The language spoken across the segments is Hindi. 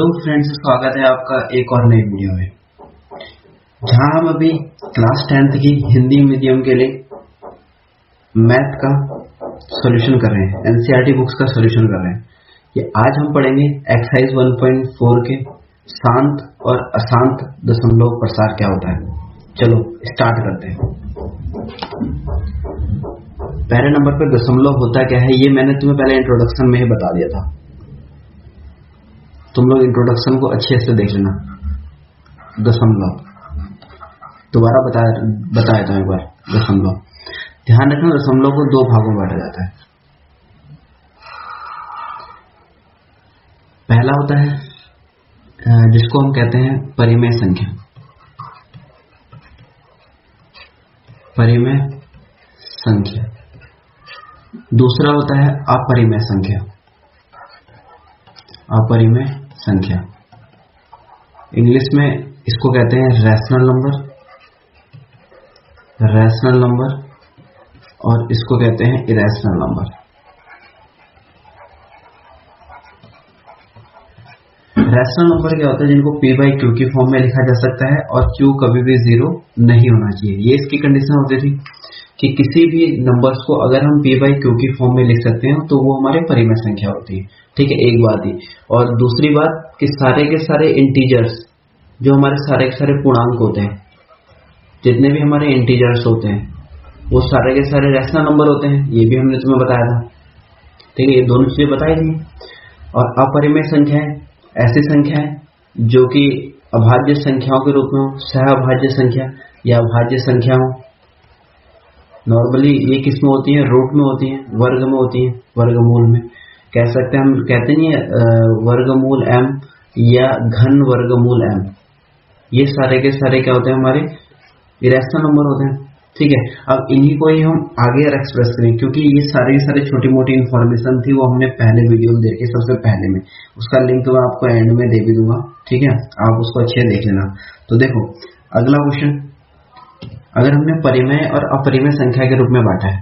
हेलो फ्रेंड्स, स्वागत है आपका एक और नई वीडियो में, जहां हम अभी क्लास 10th की हिंदी मीडियम के लिए मैथ का सॉल्यूशन कर रहे हैं, एनसीईआरटी बुक्स का सॉल्यूशन कर रहे हैं। ये आज हम पढ़ेंगे एक्सरसाइज 1.4 के शांत और अशांत दशमलव प्रसार क्या होता है। चलो स्टार्ट करते हैं। पहले नंबर पर दशमलव होता क्या है, ये मैंने तुम्हें पहले इंट्रोडक्शन में ही बता दिया था। तुम लोग इंट्रोडक्शन को अच्छे से देख लेना। दशमलव दोबारा बताया था एक बार। दशमलव ध्यान रखना, दशमलव को दो भागों में बांटा जाता है। पहला होता है जिसको हम कहते हैं परिमेय संख्या, परिमेय संख्या। दूसरा होता है अपरिमेय संख्या, अपरिमेय संख्या। इंग्लिश में इसको कहते हैं रैशनल नंबर, रैशनल नंबर, और इसको कहते हैं इरेशनल नंबर। रैशनल नंबर क्या होता है, जिनको p बाई क्यू की फॉर्म में लिखा जा सकता है और q कभी भी 0 नहीं होना चाहिए। ये इसकी कंडीशन होती थी कि किसी भी नंबर्स को अगर हम p बाई क्यू की फॉर्म में लिख सकते हैं तो वो हमारे परिमेय संख्या होती है। ठीक है, एक बात ही। और दूसरी बात कि सारे के सारे इंटीजर्स, जो हमारे सारे के सारे पूर्णांक होते हैं, जितने भी हमारे इंटीजर्स होते हैं, वो सारे के सारे रैशनल नंबर होते हैं। ये भी हमने तुम्हें बताया था। ठीक है, ये दोनों चीजें बताई थी। और अपरिमेय संख्या ऐसी संख्या है जो कि अभाज्य संख्याओं के रूप में हो, सहअभाज्य संख्या या अभाज्य संख्या हो। नॉर्मली ये किस में होती है, रूट में होती है, वर्ग में होती है, वर्गमूल में कह सकते हैं। हम कहते नहीं है वर्गमूल m या घन वर्गमूल m। ये सारे के सारे क्या होते हैं, हमारे इरेशनल नंबर होते हैं। ठीक है, अब इन्हीं को ही हम आगे एक्सप्रेस करें, क्योंकि ये सारे सारे छोटी मोटी इंफॉर्मेशन थी, वो हमने पहले वीडियो में देखी, सबसे पहले में। उसका लिंक मैं आपको एंड में दे भी दूंगा। ठीक है, आप उसको अच्छे देख लेना। तो देखो अगला क्वेश्चन, अगर हमने परिमेय और अपरिमेय संख्या के रूप में बांटा है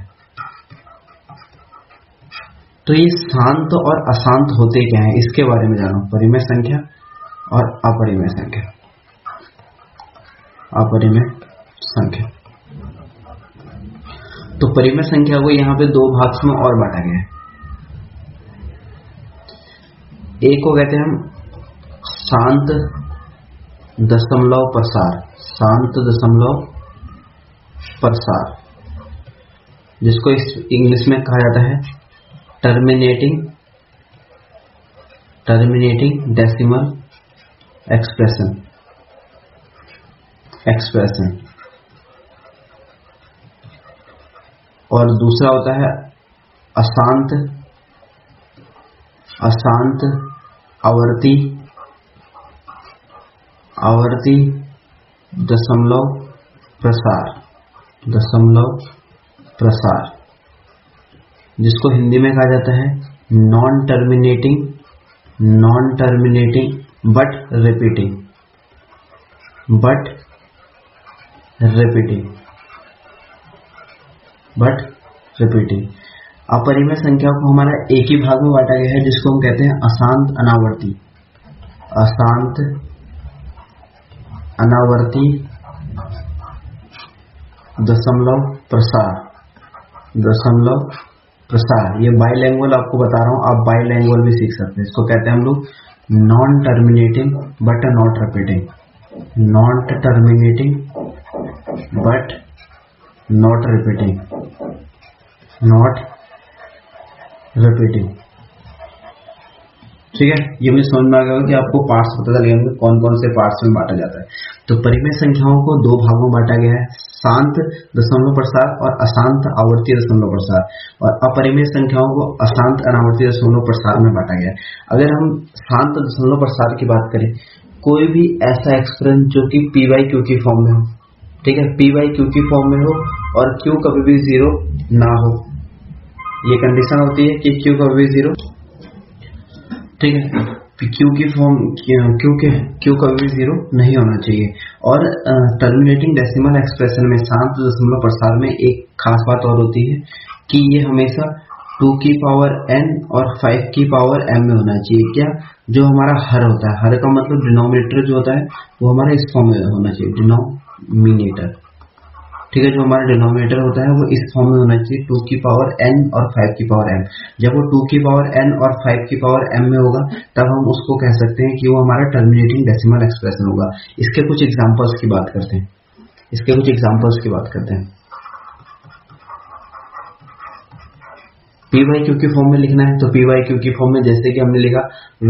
तो ये शांत और अशांत होते क्या है, इसके बारे में जानो। परिमेय संख्या और अपरिमेय संख्या, अपरिमेय संख्या। तो परिमेय संख्या को यहां पे दो भाग में और बांटा गया है। एक को कहते हैं हम शांत दशमलव प्रसार, शांत दशमलव प्रसार, जिसको इंग्लिश में कहा जाता है टर्मिनेटिंग डेसिमल एक्सप्रेशन। और दूसरा होता है अशांत आवर्ती दशमलव प्रसार, जिसको हिंदी में कहा जाता है नॉन टर्मिनेटिंग बट रिपीटिंग। अपरिमेय संख्या को हमारा एक ही भाग में बांटा गया है, जिसको हम कहते हैं अशांत अनावर्ती दशमलव प्रसार। ये बाइलैंग्वेज आपको बता रहा हूं, आप बाइलैंग्वेज भी सीख सकते हैं। इसको कहते हैं हम लोग non terminating but not repeating, ठीक है। ये मुझे समझ में आ गया कि आपको पार्ट्स पता चल गए कौन कौन से पार्ट्स में बांटा जाता है। तो परिमेय संख्याओं को दो भागों में बांटा गया है, शांत दशमलव प्रसार और अशांत आवर्ती दशमलव प्रसार। और अपरिमेय संख्याओं को अशांत अनावर्ती दशमलव प्रसार में बांटा गया है। अगर हम शांत दशमलव प्रसार की बात करें, कोई भी ऐसा एक्सप्रेशन जो कि p बाई क्यू की फॉर्म में हो, ठीक है, p बाई क्यू की फॉर्म में हो और q कभी भी 0 ना हो। ये कंडीशन होती है कि q कभी भी 0, ठीक है, क्यू की फॉर्म क्यू कभी भी 0 नहीं होना चाहिए। और टर्मिनेटिंग डेसिमल एक्सप्रेशन में शांत दशमलव प्रसार में एक खास बात और होती है कि ये हमेशा 2 की पावर n और 5 की पावर m में होना चाहिए। क्या? जो हमारा हर होता है, हर का मतलब डिनोमिनेटर जो होता है वो हमारा इस फॉर्म में होना चाहिए, डिनोमिनेटर। ठीक है, जो हमारा डिनोमिनेटर होता है वो इस फॉर्म में होना चाहिए, 2 की पावर n और 5 की पावर m। जब वो 2 की पावर n और 5 की पावर m में होगा तब हम उसको कह सकते हैं कि वो हमारा टर्मिनेटिंग डेसिमल एक्सप्रेशन होगा। इसके कुछ एग्जांपल्स की बात करते हैं। पी बाई क्यू की फॉर्म में लिखना है तो पी बाई क्यू की फॉर्म में जैसे कि हमने लिखा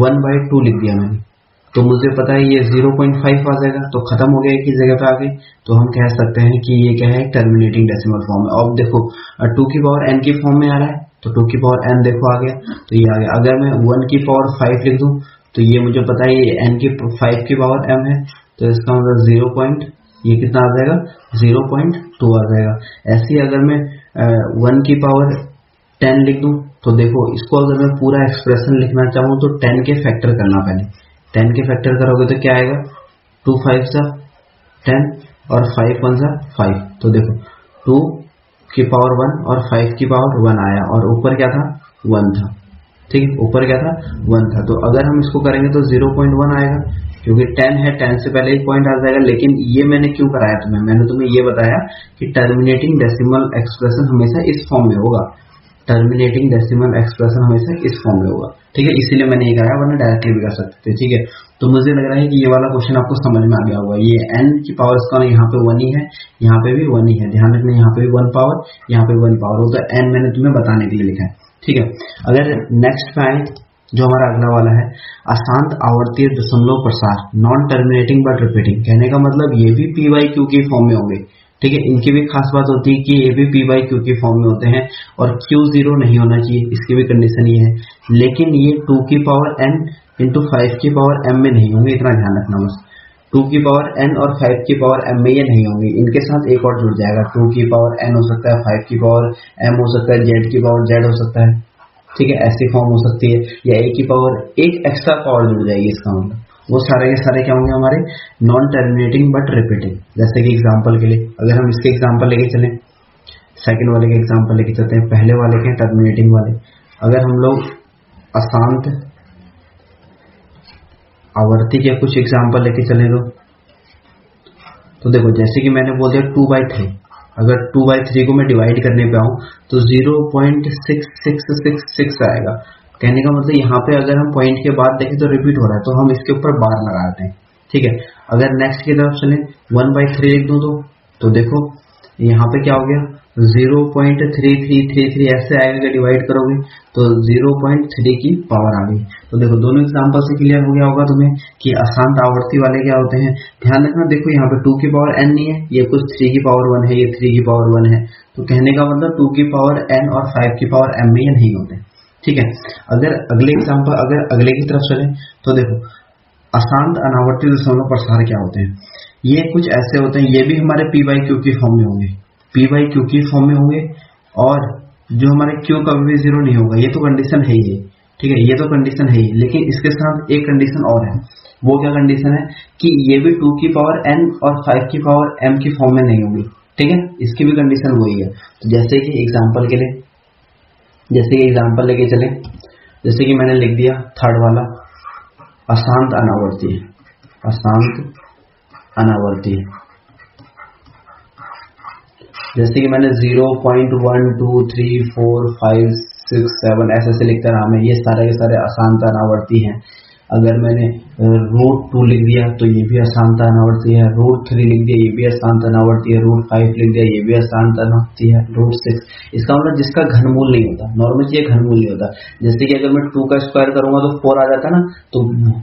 1/2 लिख दिया मैंने, तो मुझे पता है ये 0.5 आ जाएगा, तो खत्म हो गया एक ही जगह पे आ गई। तो हम कह सकते हैं कि ये क्या है, टर्मिनेटिंग डेसिमल फॉर्म है। अब देखो 2 की पावर n की फॉर्म में आ रहा है तो 2 की पावर n देखो आ गया, तो ये आ गया। अगर मैं 1 की पावर 5 लिख दूं तो ये मुझे पता है ये n की 5 की पावर m है, तो इसका मतलब ये कितना आ जाएगा, 0.2 आ जाएगा। ऐसे ही अगर मैं 1 की पावर 10 लिख दूं तो देखो इसको अगर मैं पूरा एक्सप्रेशन लिखना चाहूँ तो 10 के फैक्टर करना, पहले 10 के फैक्टर करोगे तो क्या आएगा, 2 5 सा 10 और 5 1 सा 5। तो देखो 2 की पावर 1 और 5 की पावर 1 आया और ऊपर क्या था, 1 था। ठीक है, ऊपर क्या था, 1 था। तो अगर हम इसको करेंगे तो 0.1 आएगा, क्योंकि 10 है, 10 से पहले एक पॉइंट आ जाएगा। लेकिन ये मैंने क्यों कराया तुम्हें, मैंने तुम्हें ये बताया कि टर्मिनेटिंग डेसिमल एक्सप्रेशन हमेशा इस फॉर्म में होगा, टर्मिनेटिंग डेसिमल एक्सप्रेशन हमेशा इस फॉर्म में होगा। ठीक है, इसीलिए मैंने ये कराया, वरना डायरेक्टली भी कर सकते थे। ठीक है, तो मुझे लग रहा है कि ये वाला क्वेश्चन आपको समझ में आ गया होगा। ये n की पावर इसका यहाँ पे 1 ही है, यहाँ पे भी 1 ही है, ध्यान रखना, यहाँ पे भी 1 पावर, यहाँ पे 1 पावर हो, तो n मैंने तुम्हें बताने के लिए लिखा है। ठीक है, अगर नेक्स्ट पे आए जो हमारा अगला वाला है, अशांत आवर्तीय दशमलव प्रसार, नॉन टर्मिनेटिंग बट रिपीटिंग। कहने का मतलब ये भी पी बाई क्यू की फॉर्म में होंगे। ठीक है, इनकी भी खास बात होती है कि ये भी पी बाई क्यू की फॉर्म में होते हैं और क्यू 0 नहीं होना चाहिए, इसकी भी कंडीशन ये है। लेकिन ये 2 की पावर n इंटू 5 की पावर m में नहीं होंगे, इतना ध्यान रखना बस। 2 की पावर n और 5 की पावर m में ये नहीं होंगे, इनके साथ एक और जुड़ जाएगा, 2 की पावर n हो सकता है, 5 की पावर m हो सकता है, z की पावर z हो सकता है। ठीक है, ऐसी फॉर्म हो सकती है, या a की पावर एक एक्स्ट्रा पावर जुड़ जाएगी, इसका मतलब वो सारे के सारे क्या होंगे, हमारे नॉन टर्मिनेटिंग बट रिपीटिंग। जैसे कि एग्जांपल के लिए अगर हम इसके एग्जांपल लेके चलें, सेकंड वाले के एग्जांपल लेके चलते हैं, पहले वाले के टर्मिनेटिंग वाले। अगर हम लोग अशांत आवर्ती के कुछ एग्जांपल लेके चले तो देखो, जैसे कि मैंने बोल दिया 2/3, अगर 2/3 को मैं डिवाइड करने पे आऊं तो 0.6666 आएगा। कहने का मतलब यहाँ पे अगर हम पॉइंट के बाद देखें तो रिपीट हो रहा है, तो हम इसके ऊपर बार लगाते हैं। ठीक है, अगर नेक्स्ट की तरफ चले 1/3 लिख दूं तो देखो यहाँ पे क्या हो गया, 0.3333 ऐसे आएगा, डिवाइड करोगे तो 0.3 की पावर आ गई। तो देखो दोनों एग्जांपल से क्लियर हो गया होगा तुम्हें कि अशांत आवर्ती वाले क्या होते हैं। ध्यान रखना, देखो यहाँ पे 2 की पावर n नहीं है, ये कुछ 3 की पावर 1 है, ये 3 की पावर 1 है। तो कहने का मतलब 2 की पावर n और 5 की पावर m में ये नहीं होते। ठीक है, अगर अगले एग्जांपल, अगर अगले की तरफ चले तो देखो अशांत अनावर्ती दशमलव प्रसार क्या होते हैं। ये कुछ ऐसे होते हैं, ये भी हमारे पी बाई क्यू की फॉर्म में होंगे, पी बाई क्यू की फॉर्म में होंगे, और जो हमारे क्यू कभी भी 0 नहीं होगा, ये तो कंडीशन है ही। ठीक है, ये तो कंडीशन है ही, लेकिन इसके साथ एक कंडीशन और है। वो क्या कंडीशन है कि ये भी 2 की पावर n और 5 की पावर m की फॉर्म में नहीं होगी। ठीक है, इसकी भी कंडीशन वही है। तो जैसे कि एग्जाम्पल के लिए, जैसे कि एग्जाम्पल लेके चले, जैसे कि मैंने लिख दिया थर्ड वाला अशांत अनावर्ती, अशांत अनावर्ती। जैसे कि मैंने 0.123456 ऐसे लिखता रहा मैं, ये सारे के सारे अशांत अनावर्ती हैं। अगर मैंने √2 लिख दिया तो ये भी अशांत अनावर्ती है, √3 लिख दिया ये भी अशांत अनावर्ती है, √5 लिख दिया ये भी अशांत अनावर्ती है, √6। इसका मतलब जिसका घनमूल नहीं होता, नॉर्मली ये घनमूल नहीं होता। जैसे कि अगर मैं 2 का स्क्वायर करूंगा तो 4 आ जाता ना, तो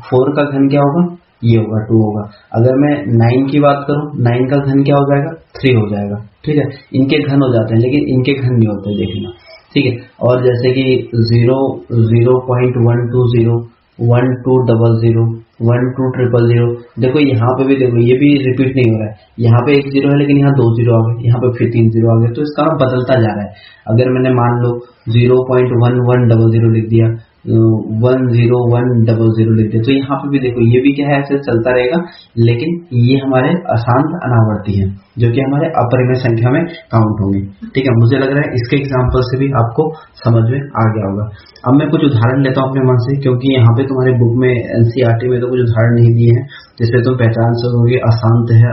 4 का घन क्या होगा, ये होगा 2 होगा। अगर मैं 9 की बात करूं, 9 का घन क्या हो जाएगा, 3 हो जाएगा। ठीक है, इनके घन हो जाते हैं लेकिन इनके घन नहीं होते, देखना। ठीक है, और जैसे कि 0.120 1200 12000, देखो यहाँ पे भी देखो ये भी रिपीट नहीं हो रहा है, यहाँ पे एक 0 है लेकिन यहाँ 2 0 आ गए, यहाँ पे फिर 3 0 आ गए, तो इसका बदलता जा रहा है। अगर मैंने मान लो 0.1100 लिख दिया 10100 लिख दे। तो यहाँ पे भी देखो ये भी क्या है, ऐसे चलता रहेगा, लेकिन ये हमारे अशांत अनावर्ती हैं जो कि हमारे अपरिमेय संख्या में काउंट होंगे। ठीक है, मुझे लग रहा है इसके एग्जाम्पल से भी आपको समझ में आ गया होगा। अब मैं कुछ उदाहरण लेता हूँ अपने मन से, क्योंकि यहाँ पे तुम्हारे बुक में एनसीईआरटी में तो कुछ उदाहरण नहीं दिए हैं जिससे तुम पहचान सकोगे अशांत है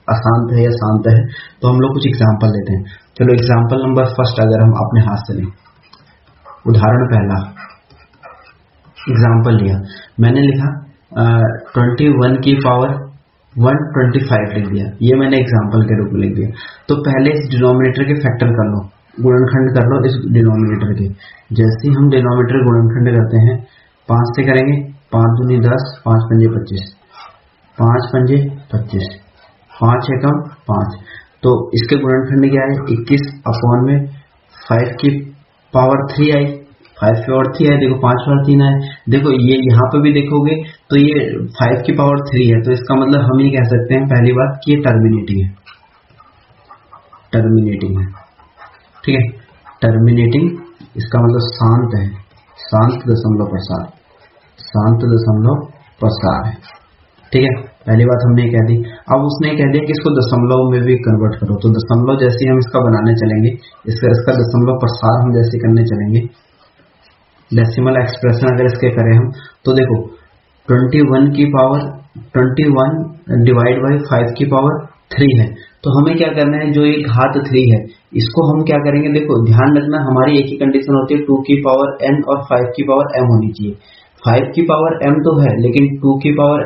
अशांत है या शांत है। तो हम लोग कुछ एग्जाम्पल लेते हैं। चलो एग्जाम्पल नंबर फर्स्ट अगर हम अपने हाथ से लें, उदाहरण पहला एग्जाम्पल लिया, मैंने लिखा 21 की पावर 125 लिख दिया। ये मैंने एग्जाम्पल के रूप में लिख दिया। तो पहले इस डिनोमिनेटर के फैक्टर कर लो, गुणनखंड कर लो इस डिनोमिनेटर के। जैसे हम डिनोमिनेटर गुणनखंड करते हैं 5 से करेंगे, 5 दूनी 10, 5 पंजे 25, 5 पंजे 25, 5 एकम 5। तो इसके गुणनखंड क्या है, 21 अपॉन में 5 की पावर 3 आई, 5 की पावर 3 आई। देखो 5 पावर 3 आए। देखो ये यहाँ पे भी देखोगे तो ये 5 की पावर 3 है, तो इसका मतलब हम ये कह सकते हैं पहली बात कि ये टर्मिनेटिंग है, टर्मिनेटिंग है। ठीक है, टर्मिनेटिंग इसका मतलब शांत है, शांत दशमलव प्रसार, शांत दशमलव प्रसार है। ठीक है, पहली बात हमने कह दी। अब उसने कह दिया कि इसको दशमलव में भी कन्वर्ट करो, तो दशमलव जैसे हम इसका बनाने चलेंगे, इसका दशमलव प्रसार हम जैसे करने चलेंगे, डेसिमल एक्सप्रेशन अगर इसके करें हम, तो देखो 21 की पावर 21 डिवाइड बाई 5 की पावर 3 है। तो हमें क्या करना है, जो ये घात 3 है इसको हम क्या करेंगे, देखो ध्यान रखना हमारी एक ही कंडीशन होती है 2 की पावर n और 5 की पावर m होनी चाहिए। 5 की पावर m तो है लेकिन 2 की पावर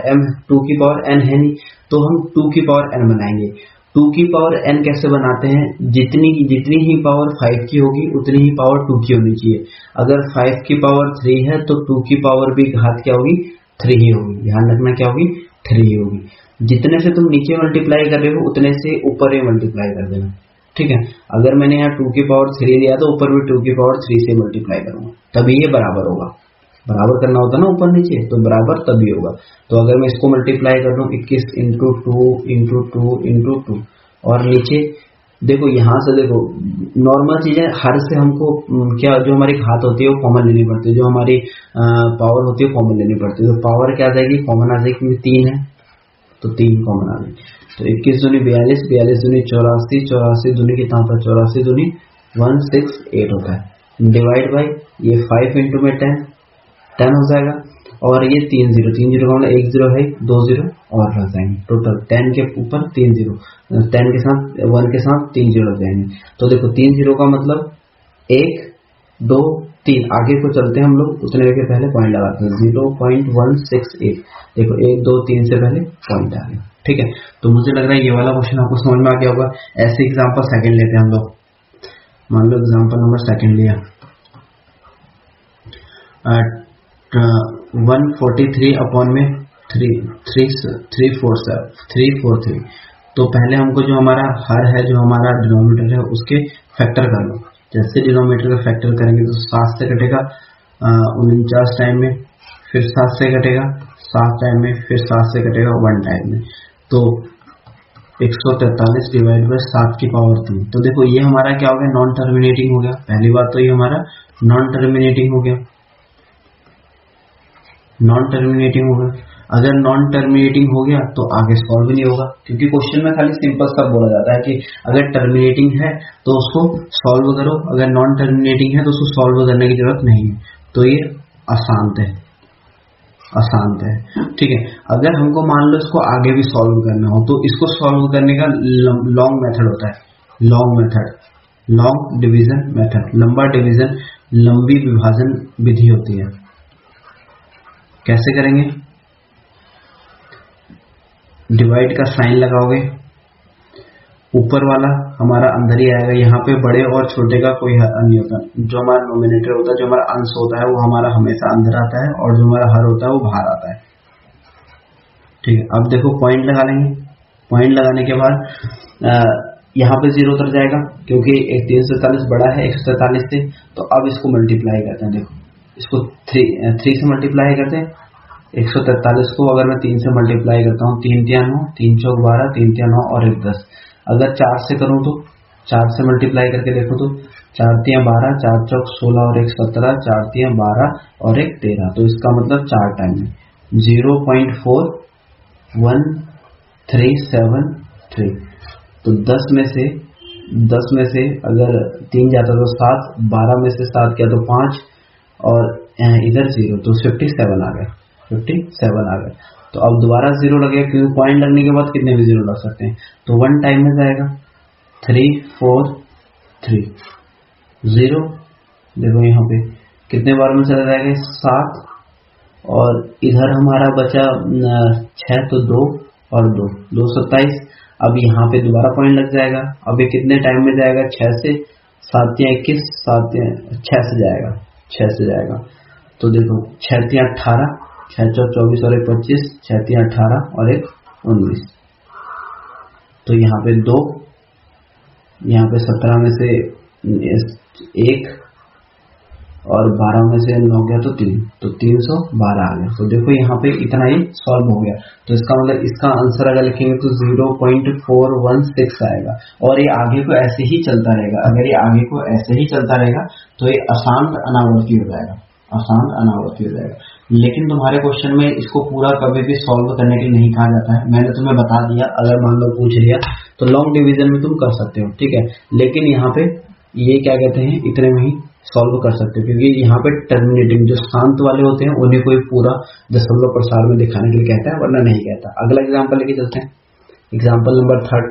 n है नहीं, तो हम 2 की पावर n बनाएंगे। 2 की पावर n कैसे बनाते हैं, जितनी ही पावर 5 की होगी उतनी ही पावर 2 की होनी चाहिए। अगर 5 की पावर 3 है तो 2 की पावर भी घात क्या होगी, 3 ही होगी। ध्यान रखना क्या होगी, 3 ही होगी। जितने से तुम नीचे मल्टीप्लाई कर रहे हो उतने से ऊपर ही मल्टीप्लाई कर देना। ठीक है, अगर मैंने यहाँ 2 की पावर 3 लिया तो ऊपर भी 2 की पावर 3 से मल्टीप्लाई करूंगा, तभी ये बराबर होगा। बराबर करना होता ना ऊपर नीचे, तो बराबर तभी होगा। तो अगर मैं इसको मल्टीप्लाई कर दूं 21 इंटू 2 इंटू 2 इंटू 2, और नीचे देखो यहाँ से देखो नॉर्मल चीजें, हर से हमको क्या जो हमारी घात होती है वो कॉमन लेनी पड़ती है, जो हमारी पावर होती है कॉमन लेनी पड़ती है। तो पावर क्या आ जाएगी, कॉमन आ जाएगी, क्योंकि 3 है तो 3 कॉमन आ गई। तो 21 दूनी 42, 42 दूनी 84, 84 दूनी कितना होता है, 84 दूनी 168 होता है। डिवाइड बाई ये 5 इंटू में 10 हो जाएगा, और ये 3 0 का मतलब 1 0 है, 2 0 और रह जाएंगे। टोटल 10 के ऊपर 3 0, 10 के साथ 1 के साथ 3 0 लग जाएंगे। तो देखो 3 0 का मतलब 1 2 3, आगे को चलते हैं हम लोग, उतने के पहले पॉइंट लगाते हैं 0.168। देखो 1 2 3 से पहले पॉइंट आ गया। ठीक है, तो मुझे लग रहा है ये वाला क्वेश्चन आपको समझ में आ गया होगा। ऐसे एग्जाम्पल सेकंड लेते हैं हम लोग। मान लो एग्जाम्पल नंबर सेकंड लिया, 143 अपॉन में 343। तो पहले हमको जो हमारा हर है, जो हमारा डिनोमिनेटर है, उसके फैक्टर कर लो। जैसे डिनोमिनेटर का फैक्टर करेंगे तो 7 से कटेगा 49 टाइम में, फिर 7 से कटेगा 7 टाइम में, फिर 7 से कटेगा 1 टाइम में। तो 143 डिवाइड बाई 7 की पावर 3। तो देखो ये हमारा क्या हो गया, नॉन टर्मिनेटिंग हो गया। पहली बात तो ये हमारा नॉन टर्मिनेटिंग हो गया, नॉन टर्मिनेटिंग होगा। अगर नॉन टर्मिनेटिंग हो गया तो आगे सॉल्व नहीं होगा, क्योंकि क्वेश्चन में खाली सिंपल सा बोला जाता है कि अगर टर्मिनेटिंग है तो उसको सॉल्व करो, अगर नॉन टर्मिनेटिंग है तो उसको सॉल्व करने की जरूरत नहीं है। तो ये अशांत है, अशांत है। ठीक है, अगर हमको मान लो इसको आगे भी सॉल्व करना हो तो इसको सॉल्व करने का लॉन्ग मेथड होता है, long method, long division method, लंबा डिवीजन, लंबी विभाजन विधि होती है। कैसे करेंगे, डिवाइड का साइन लगाओगे, ऊपर वाला हमारा अंदर ही आएगा। यहाँ पे बड़े और छोटे का कोई हर नहीं होता, जो हमारा नोमिनेटर होता है, जो हमारा अंश होता है वो हमारा हमेशा अंदर आता है, और जो हमारा हर होता है वो बाहर आता है। ठीक है, अब देखो पॉइंट लगा लेंगे। पॉइंट लगाने के बाद यहाँ पे 0 उतर जाएगा, क्योंकि 343 बड़ा है 143 से। तो अब इसको मल्टीप्लाई करते हैं, देखो इसको 3 से मल्टीप्लाई करते हैं। 143 को अगर मैं 3 से मल्टीप्लाई करता हूँ, 3 3 9, 3 चौक 12, 3 3 9 और 1 10। अगर 4 से करूँ तो 4 से मल्टीप्लाई करके देखो तो 4 तियां 12, 4 चौक 16 और 1 17, 4 तियां 12 और 1 13। तो इसका मतलब 4 टाइम में 0.4137 तो 10 में से अगर 3 जाता तो 7, 12 में से 7 किया तो 5 और इधर 0 तो 57 आ गया, 57 आ गया। तो अब दोबारा 0 लगेगा क्योंकि पॉइंट लगने के बाद कितने भी 0 लग सकते हैं। तो 1 टाइम में जाएगा 3 4 3 0। देखो यहाँ पे कितने बार में चला जाएगा 7 और इधर हमारा बचा 6 तो 2 और 2 2 27। अब यहाँ पे दोबारा पॉइंट लग जाएगा। अब ये कितने टाइम में जाएगा 6 से 7 तियां 21, 6 से जाएगा, 6 से जाएगा। तो देखो 6 तियां 18, 6 चौक 24 और 1 25, 6 तियां 18 और 1 19। तो यहाँ पे 2, यहाँ पे 17 में से 1 और 12 में से 9 गया तो 3, तो 312 आ गया। तो देखो यहाँ पे इतना ही सॉल्व हो गया। तो इसका मतलब इसका आंसर अगर लिखेंगे तो 0.416 आएगा। और ये आगे को ऐसे ही चलता रहेगा। अगर ये आगे को ऐसे ही चलता रहेगा तो ये अशांत अनावर्ती हो जाएगा, अशांत अनावर्ती हो जाएगा। लेकिन तुम्हारे क्वेश्चन में इसको पूरा कभी भी सॉल्व करने के लिए नहीं कहा जाता है। मैंने तुम्हें बता दिया, अगर मान लो पूछ लिया तो लॉन्ग डिवीजन में तुम कर सकते हो, ठीक है। लेकिन यहाँ पे ये क्या कहते हैं, इतने में ही सॉल्व कर सकते हो क्योंकि यहाँ पे टर्मिनेटिंग जो शांत वाले होते हैं उन्हें कोई पूरा दशमलव प्रसार में दिखाने के लिए कहता है, वरना नहीं कहता। अगला एग्जाम्पल लेके चलते हैं। Example number 3।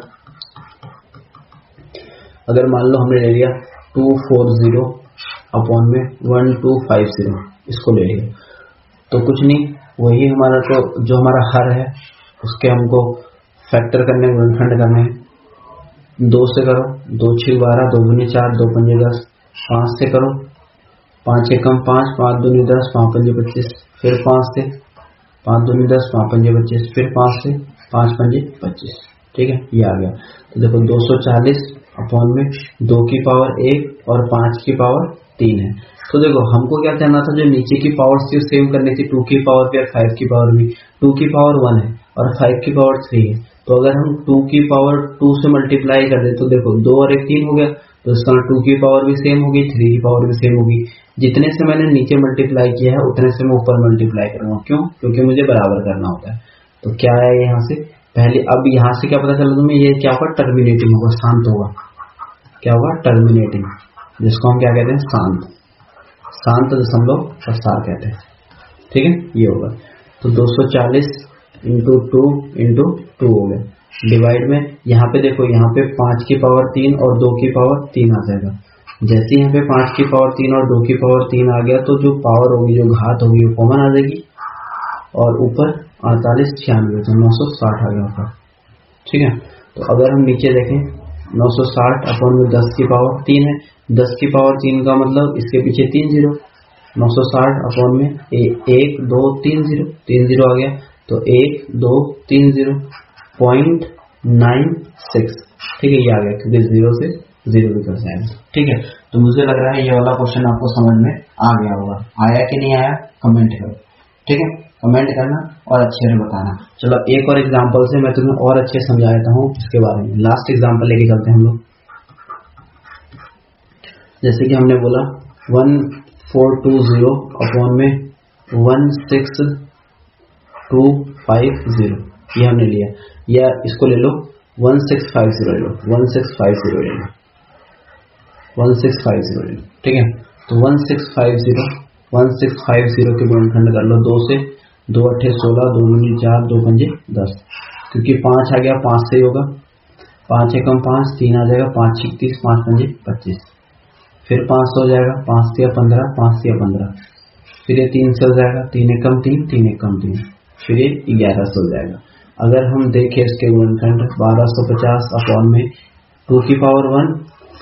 अगर मान लो हमने ले लिया 240 अपॉन में 1250, इसको ले लिया तो कुछ नहीं, वही हमारा तो जो हमारा हर है उसके हमको फैक्टर करने, गुणनखंड करने हैं। 2 से करो, 2 6 12, 2 दूनी 4, 2 पंजे 10। 5 से करो, 5 एकम 5, 5 दूनी 10, 5 पंजे 25। फिर 5 से, 5 दूनी 10, 5 पंजे 25। फिर 5 से, 5 पंजे 25, ठीक है, ये आ गया। तो देखो 240 अपॉन में 2 की पावर 1 और 5 की पावर 3 है। तो देखो हमको क्या करना था, जो नीचे की पावर थी सेम करनी थी, 2 की पावर भी और 5 की पावर भी। 2 की पावर 1 है और 5 की पावर 3 है। तो अगर हम 2 की पावर 2 से मल्टीप्लाई कर दे तो देखो 2 और 1 3 हो गया। तो इसका 2 की पावर भी सेम होगी, 3 की पावर भी सेम होगी। जितने से मैंने नीचे मल्टीप्लाई किया है उतने से मैं ऊपर मल्टीप्लाई करूंगा। क्यों? क्योंकि मुझे बराबर करना होता है। तो क्या है यहाँ से पहले, अब यहाँ से क्या पता चला तुम्हें, ये क्या होगा, टर्मिनेटिंग होगा, शांत होगा। क्या होगा? टर्मिनेटिंग, जिसको हम क्या कहते हैं, शांत, शांत दशमलव प्रसार कहते हैं, ठीक है, ये होगा। तो 240 इंटू 2 हो गया, डिवाइड में यहाँ पे देखो, यहाँ पे 5 की पावर 3 और 2 की पावर 3 आ जाएगा। जैसे यहाँ पे 5 की पावर 3 और 2 की पावर 3 आ गया तो जो पावर होगी, जो घात होगी वो कॉमन आ जाएगी और ऊपर 48 96 तो 960 आ गया ऊपर, ठीक है। तो अगर हम नीचे देखें 960 अपॉन में 10 की पावर 3 है, 10 की पावर 3 का मतलब इसके पीछे 3 जीरो, 960 अपॉन में 1 2 3 जीरो, 3 जीरो आ गया तो 1 2 3 जीरो 0.96, ठीक है, ये आ गया क्योंकि 0 से 0 भी कर जाएगा, ठीक है। तो मुझे लग रहा है ये वाला क्वेश्चन आपको समझ में आ गया होगा। आया कि नहीं आया कमेंट करो, ठीक है, कमेंट करना और अच्छे से बताना। चलो एक और एग्जांपल से मैं तुम्हें और अच्छे समझा देता हूँ इसके बारे में। लास्ट एग्जांपल लेके चलते हैं हम लोग। जैसे कि हमने बोला 1420 अपॉन में 16250, ये हमने लिया, या इसको ले लो 1650 ले लो, 1650 ले लो, 1650 ले लो, ठीक है। तो 1650 के गुणनखंड कर लो 2 से, 2 अट्ठे 16, 2 दूनी 4, 2 पंजे 10, क्योंकि 5 आ गया 5 से होगा, 5 एकम 5, 3 आ जाएगा, 5 36, 5 पंजे 25, फिर 5 से हो जाएगा, 5 से 15, 5 से 15, फिर ये 3 से हो जाएगा, 3 एकम 3, 3 एकम 3, फिर ये 11 से हो जाएगा। अगर हम देखें इसके गुणनखंड 1250 अपॉन में 2 की पावर 1,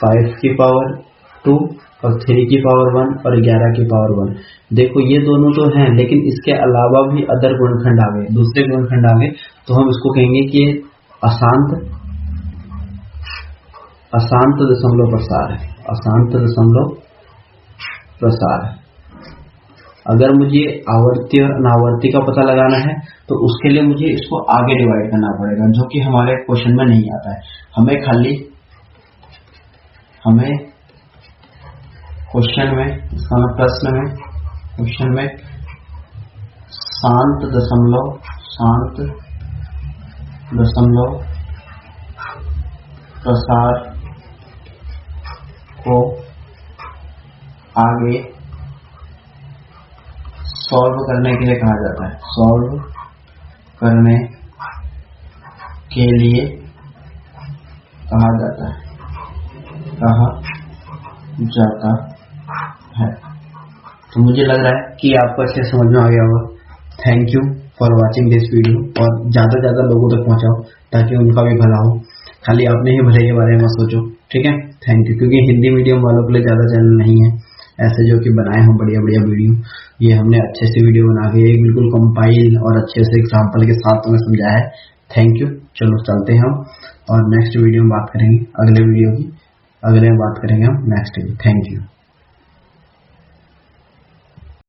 5 की पावर 2 और 3 की पावर 1 और 11 की पावर 1। देखो ये दोनों तो हैं, लेकिन इसके अलावा भी अदर गुणनखंड आ गए, दूसरे गुणनखंड आ गए, तो हम इसको कहेंगे कि अशांत दशमलव प्रसार है, अशांत दशमलव प्रसार है। अगर मुझे आवर्ती और अनावर्ती का पता लगाना है तो उसके लिए मुझे इसको आगे डिवाइड करना पड़ेगा, जो कि हमारे क्वेश्चन में नहीं आता है। हमें क्वेश्चन में, इसका मतलब प्रश्न में, क्वेश्चन में शांत दशमलव प्रसार को आगे सॉल्व करने के लिए कहा जाता है, सॉल्व करने के लिए कहा जाता है। तो मुझे लग रहा है कि आपको अच्छे समझ में आ गया होगा। Thank you for watching this video, और ज्यादा से ज्यादा लोगों तक पहुंचाओ ताकि उनका भी भला हो, खाली अपने ही भले के बारे में सोचो, ठीक है। Thank you. क्योंकि हिंदी मीडियम वालों के लिए ज्यादा चैनल नहीं है ऐसे जो कि बनाए हों बढ़िया बढ़िया वीडियो। ये हमने अच्छे से वीडियो बना के एक बिल्कुल कंपाइल और अच्छे से एग्जाम्पल के साथ तुम्हें समझाया है। Thank you. चलो चलते हैं हम, और नेक्स्ट वीडियो में बात करेंगे, अगले में बात करेंगे हम नेक्स्ट। Thank you.